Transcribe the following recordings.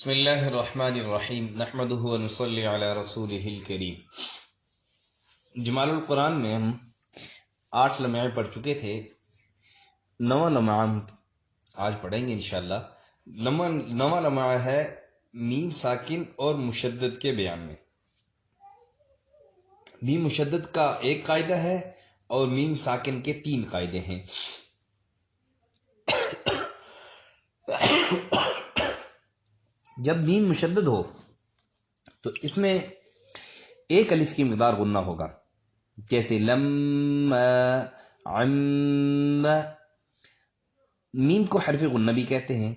بسم اللہ الرحمن الرحیم نحمدہ ونصلی علی رسولہ الکریم۔ جمال القرآن میں ہم 8 لمحے پڑھ چکے تھے، 9واں لمحہ ہم آج پڑھیں گے انشاءاللہ۔ 9واں لمحہ ہے میم ساکن اور مشدد کے بیان میں۔ میم مشدد کا ایک قاعدہ ہے اور میم ساکن کے 3 قاعدے ہیں۔ جب میم مشدد ہو تو اس میں ایک الف کی مقدار غنہ ہوگا، جیسے لم عم۔ میم کو حرف غنہ بھی کہتے ہیں۔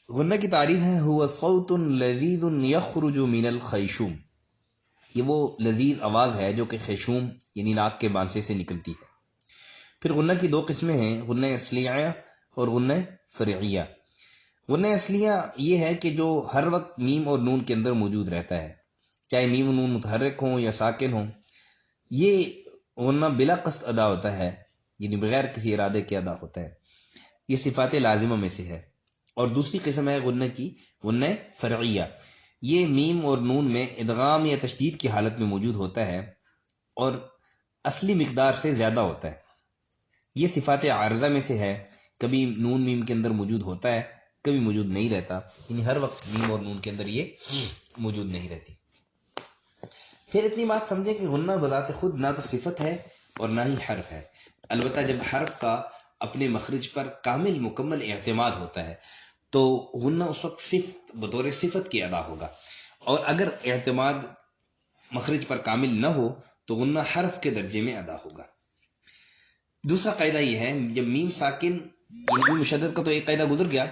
غنہ کی تعریف ہے هو صوت لذیذ یخرج من الخیشوم، یہ وہ لذیذ آواز ہے جو کہ خیشوم یعنی ناک کے بانسے سے نکلتی ہے۔ پھر غنہ کی 2 قسمیں ہیں، غنہ اصلیہ اور غنہ فرعیہ۔ غنہ اصلیہ یہ ہے کہ جو ہر وقت میم اور نون کے اندر موجود رہتا ہے، چاہے میم و نون متحرک ہوں یا ساکن ہوں۔ یہ غنہ بلا قصد ادا ہوتا ہے، یعنی بغیر کسی ارادے کے ادا ہوتا ہے۔ یہ صفات لازمہ میں سے ہے۔ اور دوسری قسم ہے غنہ کی، غنہ فرعیہ۔ یہ میم اور نون میں ادغام یا تشدید کی حالت میں موجود ہوتا ہے اور اصلی مقدار سے زیادہ ہوتا ہے۔ یہ صفات عارضہ میں سے ہے، کبھی نون میم کے اندر موجود ہوتا ہے، کبھی موجود نہیں رہتا، یعنی ہر وقت میم اور نون کے اندر یہ موجود نہیں رہتی۔ پھر اتنی بات سمجھیں کہ غنہ بذات خود نہ تو صفت ہے اور نہ ہی حرف ہے، البتہ جب حرف کا اپنے مخرج پر کامل مکمل اعتماد ہوتا ہے تو غنہ اس وقت صفت بطور صفت کی ادا ہوگا، اور اگر اعتماد مخرج پر کامل نہ ہو تو غنہ حرف کے درجے میں ادا ہوگا۔ دوسرا قاعدہ یہ ہے، جب میم ساکن، یعنی میم مشدد کا تو ایک قاعدہ گزر گیا،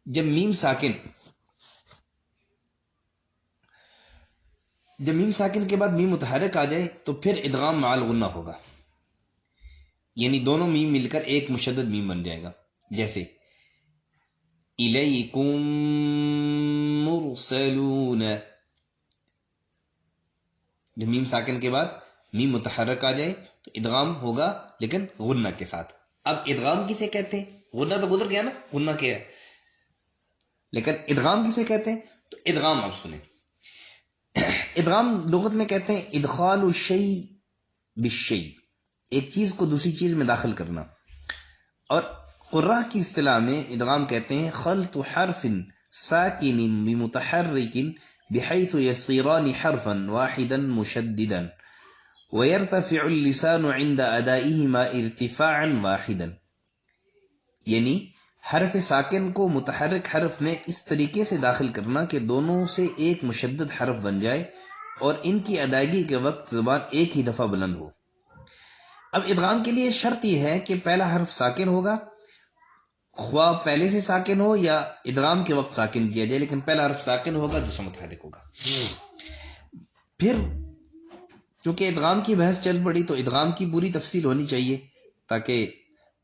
جب میم ساکن کے بعد میم متحرک آ جائے تو پھر ادغام مع الغنہ ہوگا، یعنی دونوں میم مل کر ایک مشدد میم بن جائے گا، جیسے الیکم مرسلون۔ جب میم ساکن کے بعد میم متحرک آ جائے تو ادغام ہوگا لیکن غنہ کے ساتھ۔ اب ادغام کسے کہتے ہیں؟ غنہ تو گزر گیا نا، غنہ کیا ہے، لیکن ادغام کسے کہتے ہیں؟ تو ادغام آپ سنیں، ادغام لغت میں کہتے ہیں ادخال الشیء بالشیء، ایک چیز کو دوسری چیز میں داخل کرنا۔ اور قراء کی اصطلاح میں ادغام کہتے ہیں خلط حرف ساکن بمتحرک بحيث يصيران حرفا واحدا مشددا ويرتفع اللسان عند ادائهما ارتفاعا واحدا، یعنی حرف ساکن کو متحرک حرف میں اس طریقے سے داخل کرنا کہ دونوں سے ایک مشدد حرف بن جائے اور ان کی ادائیگی کے وقت زبان ایک ہی دفعہ بلند ہو۔ اب ادغام کے لیے شرط یہ ہے کہ پہلا حرف ساکن ہوگا، خواہ پہلے سے ساکن ہو یا ادغام کے وقت ساکن کیا جائے، لیکن پہلا حرف ساکن ہوگا، دوسرا متحرک ہوگا۔ پھر چونکہ ادغام کی بحث چل پڑی تو ادغام کی پوری تفصیل ہونی چاہیے، تاکہ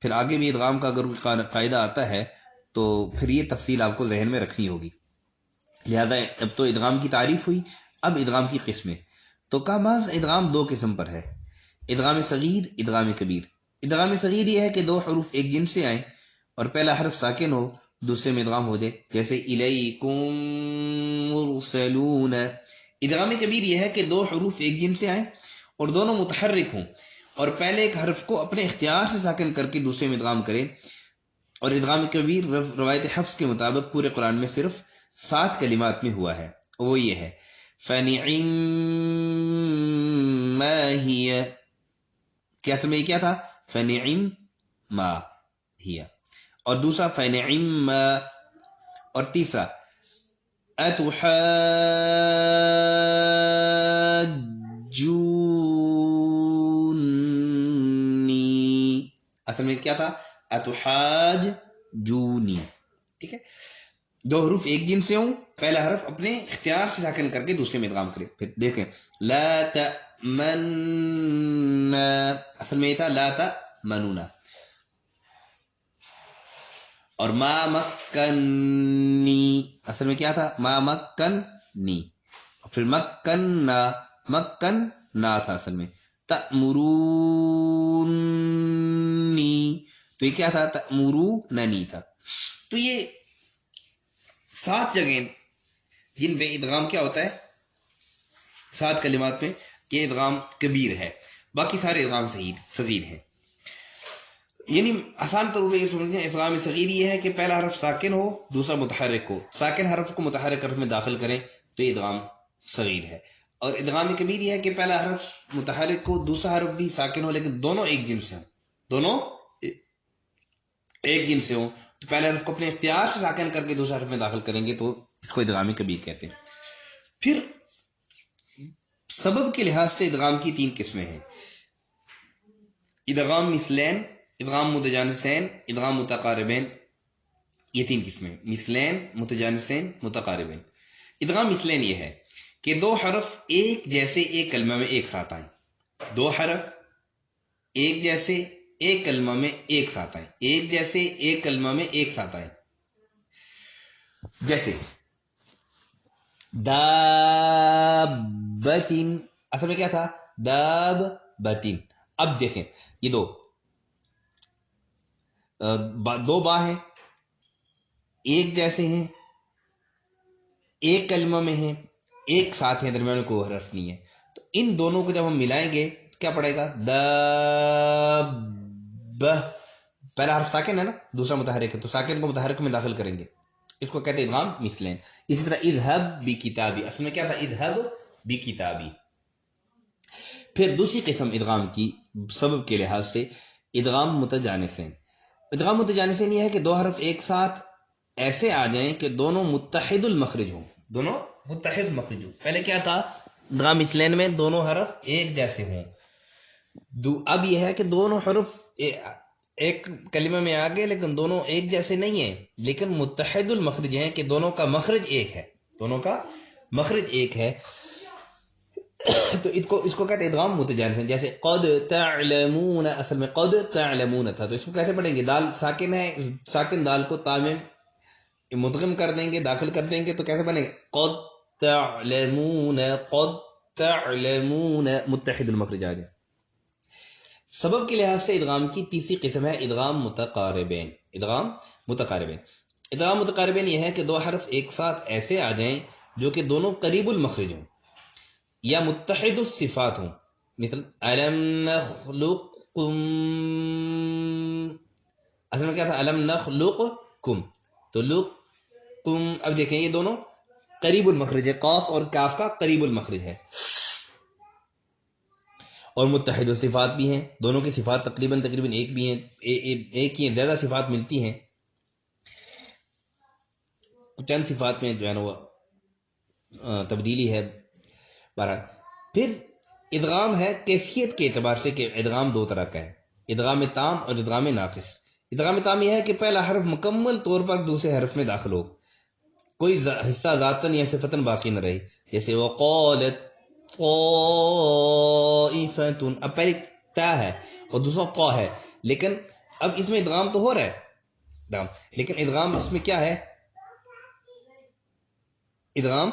پھر آگے بھی ادغام کا اگر قاعدہ آتا ہے تو پھر یہ تفصیل آپ کو ذہن میں رکھنی ہوگی۔ لہذا اب تو ادغام کی تعریف ہوئی، اب ادغام کی قسمیں۔ تو کاماز ادغام 2 قسم پر ہے، ادغام صغیر، ادغام کبیر۔ ادغام صغیر یہ ہے کہ 2 حروف ایک جنس سے آئیں اور پہلا حرف ساکن ہو، دوسرے میں ادغام ہو جائے، جیسے الیکم مرسلون۔ ادغام کبیر یہ ہے کہ 2 حروف ایک جنس سے آئیں اور دونوں متحرک ہوں اور پہلے ایک حرف کو اپنے اختیار سے ساکن کر کے دوسرے میں ادغام کریں۔ اور ادغام کبیر روایت حفص کے مطابق پورے قرآن میں صرف 7 کلمات میں ہوا ہے، وہ یہ ہے فَنِعِمَّ هِيَ، کیا اصل میں یہ کیا تھا؟ فَنِعِمَّ هِيَ، اور دوسرا فَنِعِمَّ، اور تیسرا اتحاجونی، اصل میں کیا تھا؟ اتحاجونی، ٹھیک ہے۔ 2 حروف ایک جن سے ہوں، پہلا حرف اپنے اختیار سے ساکن کر کے دوسرے میں ادغام کرے۔ پھر دیکھیں لا تأمن، اصل میں یہ تھا لا تأمنون، اور ما مکنی، اصل میں کیا تھا؟ ما مکنی، اور پھر مکننا، مکننا تھا اصل میں، تأمرونی، تو یہ کیا تھا؟ تأمروننی تھا۔ تو یہ 7 جگہیں جن میں ادغام کیا ہوتا ہے 7 کلمات میں کہ ادغام کبیر ہے، باقی سارے ادغام صغیر ہیں. یعنی آسان طور پہ یہ سمجھتے ہیں ادغام صغیر یہ ہے کہ پہلا حرف ساکن ہو دوسرا متحرک ہو، ساکن حرف کو متحرک حرف میں داخل کریں تو یہ ادغام صغیر ہے. اور ادغام کبیر یہ ہے کہ پہلا حرف متحرک ہو دوسرا حرف بھی ساکن ہو لیکن دونوں ایک جنس سے ہوں، دونوں ایک جنس سے ہوں، تو پہلے حرف کو اپنے اختیار سے ساکن کر کے دوسرے حرف میں داخل کریں گے تو اس کو ادغام کبیر کہتے ہیں. پھر سبب کے لحاظ سے ادغام کی 3 قسمیں ہیں: ادغام مثلین، ادغام متجانسین، ادغام متقاربین. یہ 3 قسمیں: مثلین، متجانسین، متقاربین. ادغام مثلین یہ ہے کہ 2 حرف ایک جیسے ایک کلمہ میں ایک ساتھ آئیں، 2 حرف ایک جیسے ایک کلمہ میں ایک ساتھ آئیں، ایک جیسے ایک کلمہ میں ایک ساتھ آئیں. جیسے دابتن، اصل میں کیا تھا؟ دابتن. اب دیکھیں یہ دو با ہیں، ایک جیسے ہیں، ایک کلمہ میں ہیں، ایک ساتھ ہیں، درمیان میں کوئی حرف نہیں ہے. تو ان دونوں کو جب ہم ملائیں گے تو کیا پڑے گا؟ داب، پہلا حرف ساکن ہے نا، دوسرا متحرک ہے، تو ساکن کو متحرک میں داخل کریں گے، اس کو کہتے ہیں ادغام مثلین. اسی طرح اذهب بکتابی، اصل میں کیا تھا؟ اذهب بکتابی. پھر دوسری قسم ادغام کی سبب کے لحاظ سے ادغام متجانسین. ادغام متجانسین یہ ہے کہ 2 حرف ایک ساتھ ایسے آ جائیں کہ دونوں متحد المخرج ہوں، دونوں متحد مخرج ہوں. پہلے کیا تھا؟ ادغام مثلین میں دونوں حرف ایک جیسے ہوں. اب یہ ہے کہ دونوں حرف ایک کلمہ میں آگے لیکن دونوں ایک جیسے نہیں ہیں لیکن متحد المخرج ہیں کہ دونوں کا مخرج ایک ہے، دونوں کا مخرج ایک ہے. تو اس کو کہتے ہیں ادغام متجانسین. جیسے قد تعلمون، اصل میں قد تعلمون تھا، تو اس کو کیسے پڑھیں گے؟ دال ساکن ہے، ساکن دال کو تا میں مدغم کر دیں گے، داخل کر دیں گے، تو کیسے بنے گا؟ قد تعلمون، قد تعلمون، متحد المخرج آ جائے. سبب کے لحاظ سے ادغام کی تیسری قسم ہے ادغام متقاربین. ادغام متقاربین، ادغام متقاربین یہ ہے کہ 2 حرف ایک ساتھ ایسے آ جائیں جو کہ دونوں قریب المخرج ہوں یا متحد الصفات ہوں. مثل الم نخلقکم، اصل میں کیا تھا؟ الم نخلقکم، تو لقکم. اب دیکھیں یہ دونوں قریب المخرج ہے، قاف اور کاف کا قریب المخرج ہے، اور متحد الصفات بھی ہیں، دونوں کی صفات تقریباً ایک بھی ہیں، ایک ہی ہیں، زیادہ صفات ملتی ہیں، چند صفات میں جو ہے نا وہ تبدیلی ہے. بہرحال پھر ادغام ہے کیفیت کے اعتبار سے کہ ادغام 2 طرح کا ہے: ادغام تام اور ادغام ناقص. ادغام تام یہ ہے کہ پہلا حرف مکمل طور پر دوسرے حرف میں داخل ہو، کوئی حصہ ذاتن یا صفتن باقی نہ رہے. جیسے وقالت طائفۃ، اب پہلی تا ہے اور دوسرا قا ہے، لیکن اب اس میں ادغام تو ہو رہا ہے، لیکن ادغام اس میں کیا ہے؟ ادغام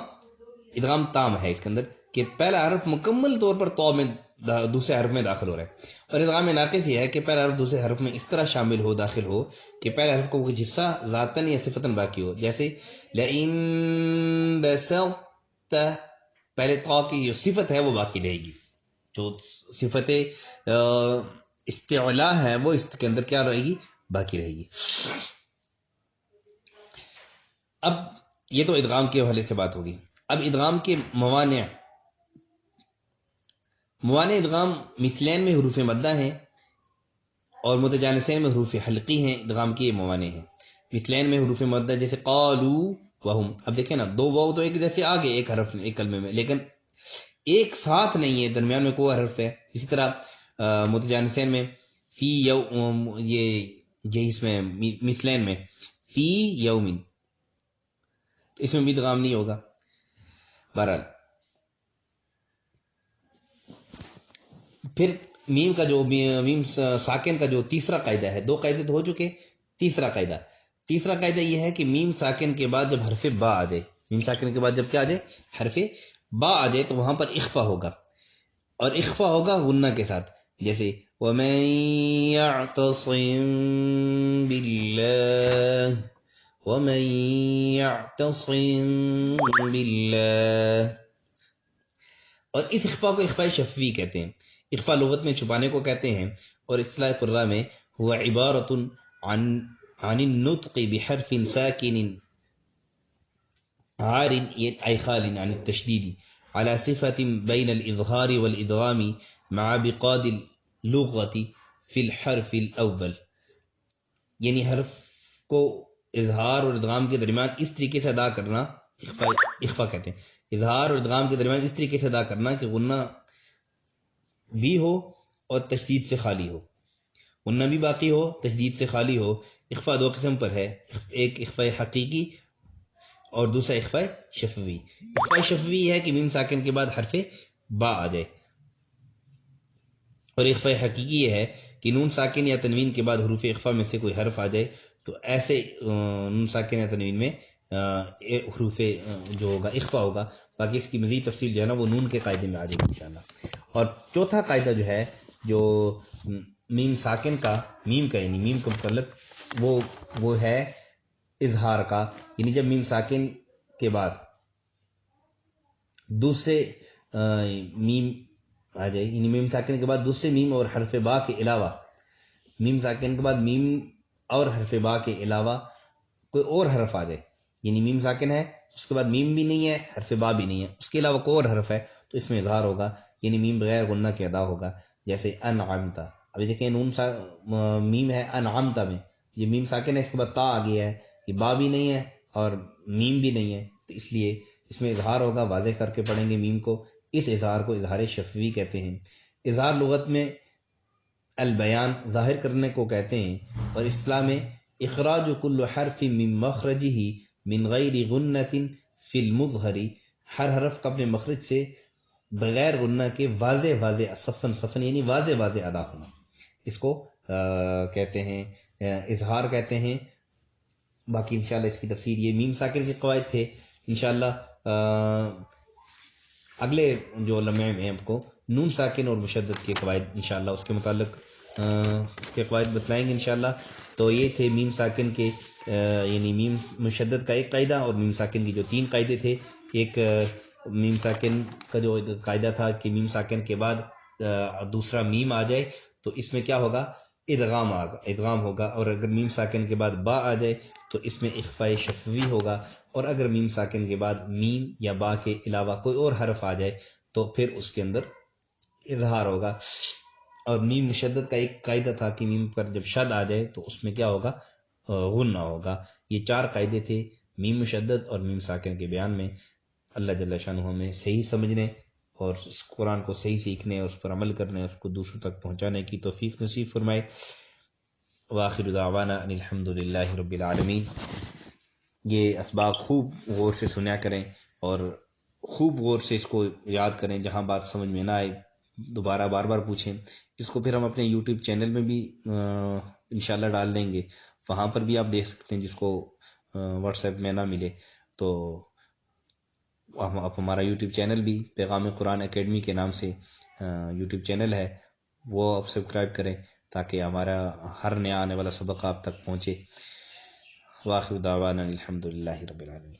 تام ہے اس کے اندر کہ پہلا حرف مکمل طور پر تو میں دوسرے حرف میں داخل ہو رہا ہے. اور ادغام ناقص یہ ہے کہ پہلا حرف دوسرے حرف میں اس طرح شامل ہو، داخل ہو کہ پہلا حرف کو کوئی حصہ ذاتن یا صفتن باقی ہو. جیسے لئن بسطت، پہلے تو کی جو صفت ہے وہ باقی رہے گی، جو صفت استعلاء ہے وہ اس کے اندر کیا رہے گی؟ باقی رہے گی. اب یہ تو ادغام کے حوالے سے بات ہوگی. اب ادغام کے موانع ادغام مثلین میں حروف مدہ ہیں اور متجانسین میں حروف حلقی ہیں. ادغام کے موانع ہیں. مثلین میں حروف مدہ جیسے قالو وہم، اب دیکھیں نا 2 واو تو ایک جیسے آگے ایک حرف ایک کلمے میں، لیکن ایک ساتھ نہیں ہے، درمیان میں کوئی حرف ہے. اسی طرح متجانسین میں فی یوم، یہ اس میں مثلین میں فی یومن، اس میں بھی ادغام نہیں ہوگا. بہرحال پھر میم کا جو میم ساکن کا جو تیسرا قاعدہ ہے، 2 قاعدے تو ہو چکے. تیسرا قاعدہ یہ ہے کہ میم ساکن کے بعد جب حرف با آ جائے، میم ساکن کے بعد جب کیا آ جائے؟ حرف با آ جائے، تو وہاں پر اخفا ہوگا، اور اخفا ہوگا غنہ کے ساتھ. جیسے وَمَن يَعْتَصِم بِاللَّهِ ومن يعتصم بالله. اور اس اخفا کو اخفاء شفوی کہتے ہیں. اخفا لغت میں چھپانے کو کہتے ہیں، اور اصطلاح قرآ میں ہوا عبارت عن النطق بحرف ساکن عار أي خال عن التشديد على صفة بين الإظهار والإدغام مع بقاد اللغة في الحرف الأول. یعنی حرف کو اظہار اور ادغام کے درمیان اس طریقے سے ادا کرنا اخفا کہتے ہیں. اظہار اور ادغام کے درمیان اس طریقے سے ادا کرنا کہ غنہ بھی ہو اور تشدید سے خالی ہو، غنہ بھی باقی ہو، تشدید سے خالی ہو. اخفا دو قسم پر ہے، ایک اخفا حقیقی اور دوسرا اخفاء شفوی. اخفاء شفوی ہے کہ میم ساکن کے بعد حرف با آ جائے، اور اخفاء حقیقی یہ ہے کہ نون ساکن یا تنوین کے بعد حروف اخفاء میں سے کوئی حرف آ جائے. تو ایسے نون ساکن یا تنوین میں حروف جو ہوگا اخفاء ہوگا. باقی اس کی مزید تفصیل جو ہے نا وہ نون کے قاعدے میں آ جائے گی انشاءاللہ. اور چوتھا قاعدہ جو ہے، جو میم ساکن کا، میم کا یعنی میم کا متعلق وہ ہے اظہار کا. یعنی جب میم ساکن کے بعد دوسرے میم آ جائے، یعنی میم ساکن کے بعد دوسرے میم اور حرف با کے علاوہ، میم ساکن کے بعد میم اور حرف با کے علاوہ کوئی اور حرف آ جائے، یعنی میم ساکن ہے اس کے بعد میم بھی نہیں ہے، حرف با بھی نہیں ہے، اس کے علاوہ کوئی اور حرف ہے، تو اس میں اظہار ہوگا، یعنی میم بغیر غنہ کے ادا ہوگا. جیسے انعمتا، ابھی دیکھیں نون میم ہے انعمتا میں، یہ میم ساکن ہے، اس کے بعد تا آ گیا ہے، یہ با بھی نہیں ہے اور میم بھی نہیں ہے، تو اس لیے اس میں اظہار ہوگا. واضح کر کے پڑھیں گے میم کو. اس اظہار کو اظہار شفوی کہتے ہیں. اظہار لغت میں البیان، ظاہر کرنے کو کہتے ہیں، اور اصطلاح میں اخراج کل حرف من مخرجہ من غیر غنۃ فی المظہر، ہر حرف کا اپنے مخرج سے بغیر غنہ کے واضح صفن یعنی واضح ادا ہونا، اس کو کہتے ہیں اظہار کہتے ہیں. باقی انشاءاللہ اس کی تفسیر، یہ میم ساکن کے قواعد تھے. انشاءاللہ اگلے جو لمحے میں آپ کو نون ساکن اور مشدد کے قواعد انشاءاللہ اس کے متعلق اس کے قواعد بتلائیں گے انشاءاللہ. تو یہ تھے میم ساکن کے یعنی میم مشدد کا ایک قاعدہ، اور میم ساکن کی جو 3 قاعدے تھے. ایک میم ساکن کا جو قاعدہ تھا کہ میم ساکن کے بعد دوسرا میم آ جائے تو اس میں کیا ہوگا، ادغام ہوگا. اور اگر میم ساکن کے بعد با آ جائے تو اس میں اخفاء شفوی ہوگا. اور اگر میم ساکن کے بعد میم یا با کے علاوہ کوئی اور حرف آ جائے تو پھر اس کے اندر اظہار ہوگا. اور میم مشدد کا ایک قاعدہ تھا کہ میم پر جب شد آ جائے تو اس میں کیا ہوگا، غنہ ہوگا. یہ 4 قاعدے تھے میم مشدد اور میم ساکن کے بیان میں. اللہ جل شانہ ہمیں صحیح سمجھنے اور اس قرآن کو صحیح سیکھنے اور اس پر عمل کرنے اور اس کو دوسروں تک پہنچانے کی توفیق نصیب فرمائے. وآخر دعوانا ان الحمدللہ رب العالمین. یہ اسباق خوب غور سے سنیا کریں اور خوب غور سے اس کو یاد کریں. جہاں بات سمجھ میں نہ آئے دوبارہ بار بار پوچھیں. اس کو پھر ہم اپنے یوٹیوب چینل میں بھی انشاءاللہ ڈال دیں گے، وہاں پر بھی آپ دیکھ سکتے ہیں. جس کو واٹس ایپ میں نہ ملے تو آپ ہمارا یوٹیوب چینل بھی پیغام قرآن اکیڈمی کے نام سے یوٹیوب چینل ہے، وہ آپ سبسکرائب کریں تاکہ ہمارا ہر نیا آنے والا سبق آپ تک پہنچے. وآخر دعوانا الحمدللہ رب العالمین.